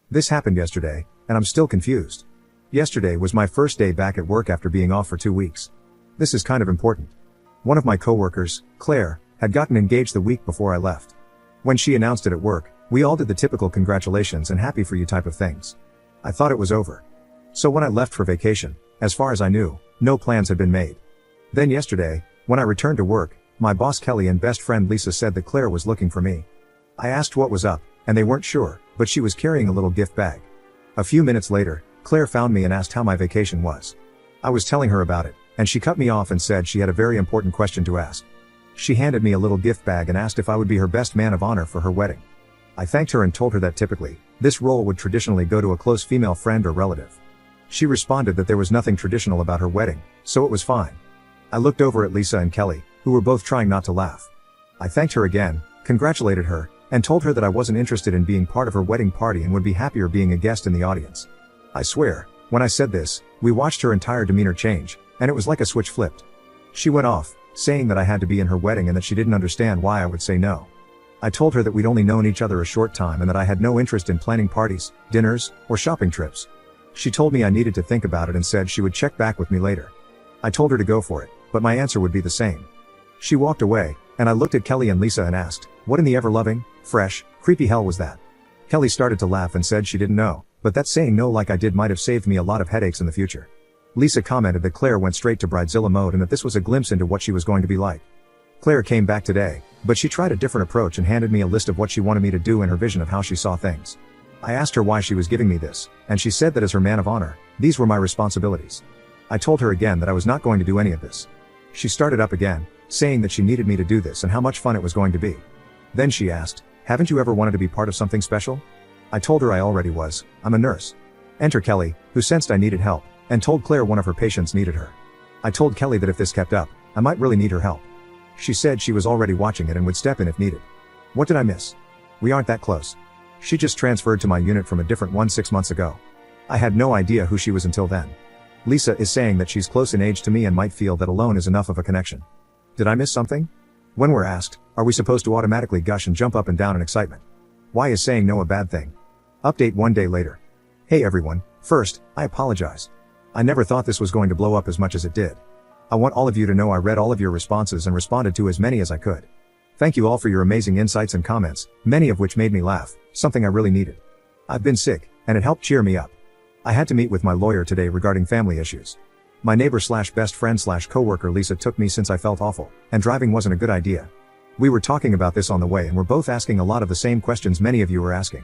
This happened yesterday, and I'm still confused. Yesterday was my first day back at work after being off for 2 weeks. This is kind of important. One of my coworkers, Claire, had gotten engaged the week before I left. When she announced it at work, we all did the typical congratulations and happy for you type of things. I thought it was over. So when I left for vacation, as far as I knew, no plans had been made. Then yesterday, when I returned to work, my boss Kelly and best friend Lisa said that Claire was looking for me. I asked what was up, and they weren't sure, but she was carrying a little gift bag. A few minutes later, Claire found me and asked how my vacation was. I was telling her about it, and she cut me off and said she had a very important question to ask. She handed me a little gift bag and asked if I would be her best man of honor for her wedding. I thanked her and told her that typically, this role would traditionally go to a close female friend or relative. She responded that there was nothing traditional about her wedding, so it was fine. I looked over at Lisa and Kelly, who were both trying not to laugh. I thanked her again, congratulated her, and told her that I wasn't interested in being part of her wedding party and would be happier being a guest in the audience. I swear, when I said this, we watched her entire demeanor change, and it was like a switch flipped. She went off, saying that I had to be in her wedding and that she didn't understand why I would say no. I told her that we'd only known each other a short time and that I had no interest in planning parties, dinners, or shopping trips. She told me I needed to think about it and said she would check back with me later. I told her to go for it, but my answer would be the same. She walked away, and I looked at Kelly and Lisa and asked, what in the ever-loving, fresh, creepy hell was that? Kelly started to laugh and said she didn't know, but that saying no like I did might have saved me a lot of headaches in the future. Lisa commented that Claire went straight to bridezilla mode and that this was a glimpse into what she was going to be like. Claire came back today, but she tried a different approach and handed me a list of what she wanted me to do in her vision of how she saw things. I asked her why she was giving me this, and she said that as her man of honor, these were my responsibilities. I told her again that I was not going to do any of this. She started up again, saying that she needed me to do this and how much fun it was going to be. Then she asked, haven't you ever wanted to be part of something special? I told her I already was. I'm a nurse. Enter Kelly, who sensed I needed help, and told Claire one of her patients needed her. I told Kelly that if this kept up, I might really need her help. She said she was already watching it and would step in if needed. What did I miss? We aren't that close. She just transferred to my unit from a different one 6 months ago. I had no idea who she was until then. Lisa is saying that she's close in age to me and might feel that alone is enough of a connection. Did I miss something? When we're asked, are we supposed to automatically gush and jump up and down in excitement? Why is saying no a bad thing? Update 1 day later. Hey everyone, first, I apologize. I never thought this was going to blow up as much as it did. I want all of you to know I read all of your responses and responded to as many as I could. Thank you all for your amazing insights and comments, many of which made me laugh, something I really needed. I've been sick, and it helped cheer me up. I had to meet with my lawyer today regarding family issues. My neighbor slash best friend slash coworker Lisa took me since I felt awful, and driving wasn't a good idea. We were talking about this on the way and we're both asking a lot of the same questions many of you were asking.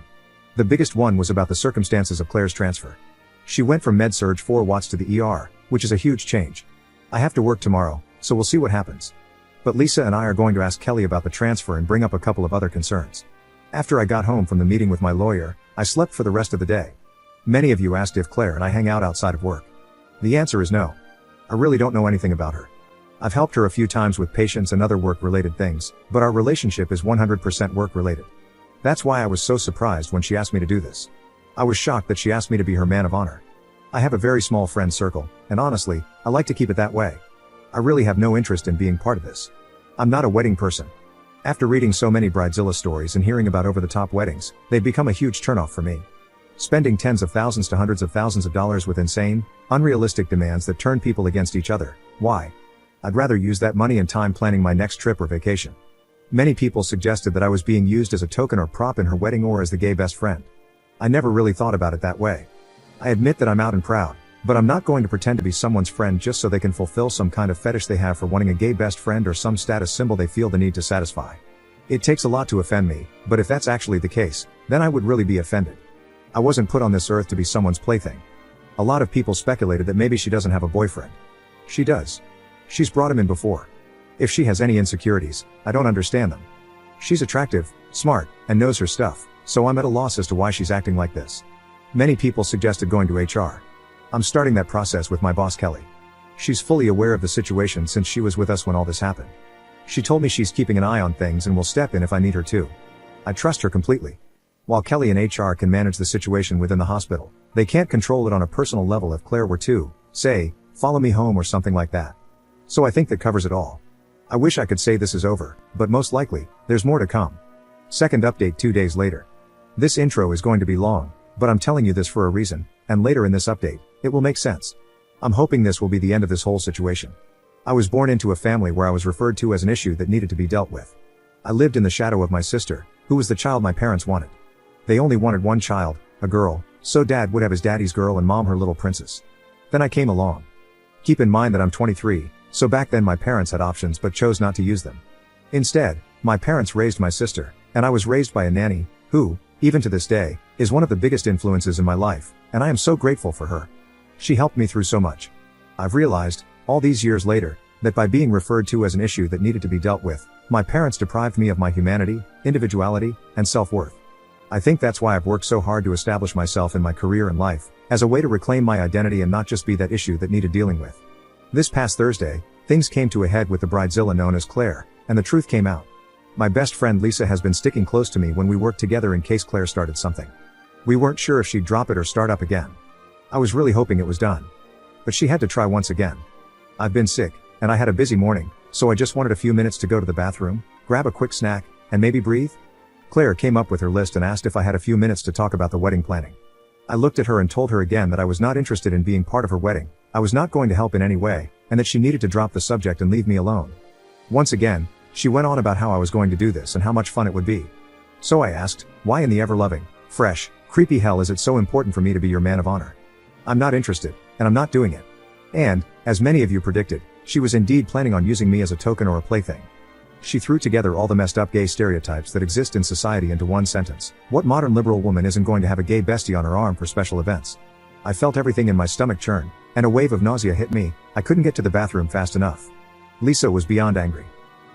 The biggest one was about the circumstances of Claire's transfer. She went from med-surg 4 watts to the ER, which is a huge change. I have to work tomorrow, so we'll see what happens. But Lisa and I are going to ask Kelly about the transfer and bring up a couple of other concerns. After I got home from the meeting with my lawyer, I slept for the rest of the day. Many of you asked if Claire and I hang out outside of work. The answer is no. I really don't know anything about her. I've helped her a few times with patients and other work-related things, but our relationship is 100% work-related. That's why I was so surprised when she asked me to do this. I was shocked that she asked me to be her man of honor. I have a very small friend circle, and honestly, I like to keep it that way. I really have no interest in being part of this. I'm not a wedding person. After reading so many bridezilla stories and hearing about over-the-top weddings, they've become a huge turnoff for me. Spending tens of thousands to hundreds of thousands of dollars with insane, unrealistic demands that turn people against each other, why? I'd rather use that money and time planning my next trip or vacation. Many people suggested that I was being used as a token or prop in her wedding or as the gay best friend. I never really thought about it that way. I admit that I'm out and proud, but I'm not going to pretend to be someone's friend just so they can fulfill some kind of fetish they have for wanting a gay best friend or some status symbol they feel the need to satisfy. It takes a lot to offend me, but if that's actually the case, then I would really be offended. I wasn't put on this earth to be someone's plaything. A lot of people speculated that maybe she doesn't have a boyfriend. She does. She's brought him in before. If she has any insecurities, I don't understand them. She's attractive, smart, and knows her stuff, so I'm at a loss as to why she's acting like this. Many people suggested going to HR. I'm starting that process with my boss Kelly. She's fully aware of the situation since she was with us when all this happened. She told me she's keeping an eye on things and will step in if I need her to. I trust her completely. While Kelly and HR can manage the situation within the hospital, they can't control it on a personal level if Claire were to, say, follow me home or something like that. So I think that covers it all. I wish I could say this is over, but most likely, there's more to come. Second update 2 days later. This intro is going to be long, But I'm telling you this for a reason, and later in this update, it will make sense. I'm hoping this will be the end of this whole situation. I was born into a family where I was referred to as an issue that needed to be dealt with. I lived in the shadow of my sister, who was the child my parents wanted. They only wanted one child, a girl, so dad would have his daddy's girl and mom her little princess. Then I came along. Keep in mind that I'm 23, so back then my parents had options but chose not to use them. Instead, my parents raised my sister, and I was raised by a nanny, who, even to this day, is one of the biggest influences in my life, and I am so grateful for her. She helped me through so much. I've realized, all these years later, that by being referred to as an issue that needed to be dealt with, my parents deprived me of my humanity, individuality, and self-worth. I think that's why I've worked so hard to establish myself in my career and life, as a way to reclaim my identity and not just be that issue that needed dealing with. This past Thursday, things came to a head with the bridezilla known as Claire, and the truth came out. My best friend Lisa has been sticking close to me when we worked together in case Claire started something. We weren't sure if she'd drop it or start up again. I was really hoping it was done. But she had to try once again. I've been sick, and I had a busy morning, so I just wanted a few minutes to go to the bathroom, grab a quick snack, and maybe breathe. Claire came up with her list and asked if I had a few minutes to talk about the wedding planning. I looked at her and told her again that I was not interested in being part of her wedding, I was not going to help in any way, and that she needed to drop the subject and leave me alone. Once again, she went on about how I was going to do this and how much fun it would be. So I asked, why in the ever-loving, fresh, creepy hell is it so important for me to be your man of honor? I'm not interested, and I'm not doing it. And, as many of you predicted, she was indeed planning on using me as a token or a plaything. She threw together all the messed up gay stereotypes that exist in society into one sentence. What modern liberal woman isn't going to have a gay bestie on her arm for special events? I felt everything in my stomach churn, and a wave of nausea hit me. I couldn't get to the bathroom fast enough. Lisa was beyond angry.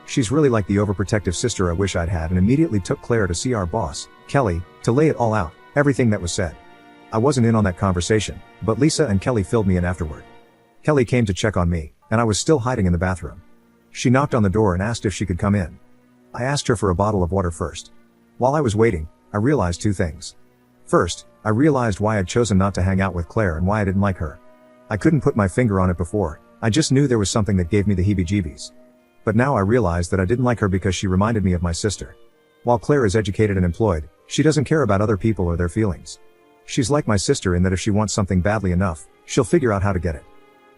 She's really like the overprotective sister I wish I'd had, and immediately took Claire to see our boss, Kelly, to lay it all out, everything that was said. I wasn't in on that conversation, but Lisa and Kelly filled me in afterward. Kelly came to check on me, and I was still hiding in the bathroom. She knocked on the door and asked if she could come in. I asked her for a bottle of water first. While I was waiting, I realized two things. First, I realized why I'd chosen not to hang out with Claire and why I didn't like her. I couldn't put my finger on it before, I just knew there was something that gave me the heebie-jeebies. But now I realized that I didn't like her because she reminded me of my sister. While Claire is educated and employed, she doesn't care about other people or their feelings. She's like my sister in that if she wants something badly enough, she'll figure out how to get it.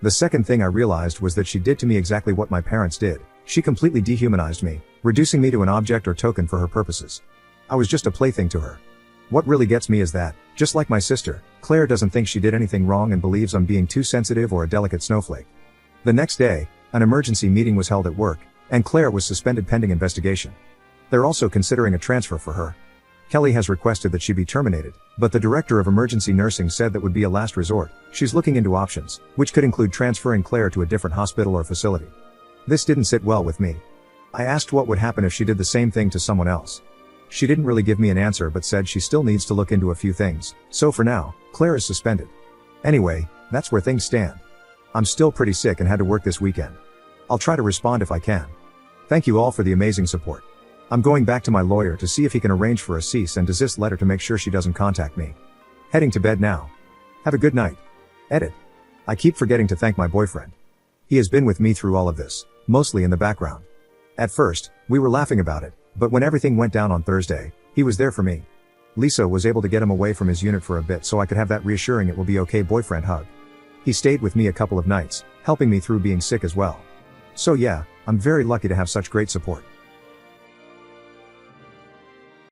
The second thing I realized was that she did to me exactly what my parents did. She completely dehumanized me, reducing me to an object or token for her purposes. I was just a plaything to her. What really gets me is that, just like my sister, Claire doesn't think she did anything wrong and believes I'm being too sensitive or a delicate snowflake. The next day, an emergency meeting was held at work, and Claire was suspended pending investigation. They're also considering a transfer for her. Kelly has requested that she be terminated, but the director of emergency nursing said that would be a last resort. She's looking into options, which could include transferring Claire to a different hospital or facility. This didn't sit well with me. I asked what would happen if she did the same thing to someone else. She didn't really give me an answer but said she still needs to look into a few things, so for now, Claire is suspended. Anyway, that's where things stand. I'm still pretty sick and had to work this weekend. I'll try to respond if I can. Thank you all for the amazing support. I'm going back to my lawyer to see if he can arrange for a cease and desist letter to make sure she doesn't contact me. Heading to bed now. Have a good night. Edit. I keep forgetting to thank my boyfriend. He has been with me through all of this, mostly in the background. At first, we were laughing about it, but when everything went down on Thursday, he was there for me. Lisa was able to get him away from his unit for a bit so I could have that reassuring it will be okay boyfriend hug. He stayed with me a couple of nights, helping me through being sick as well. So yeah, I'm very lucky to have such great support.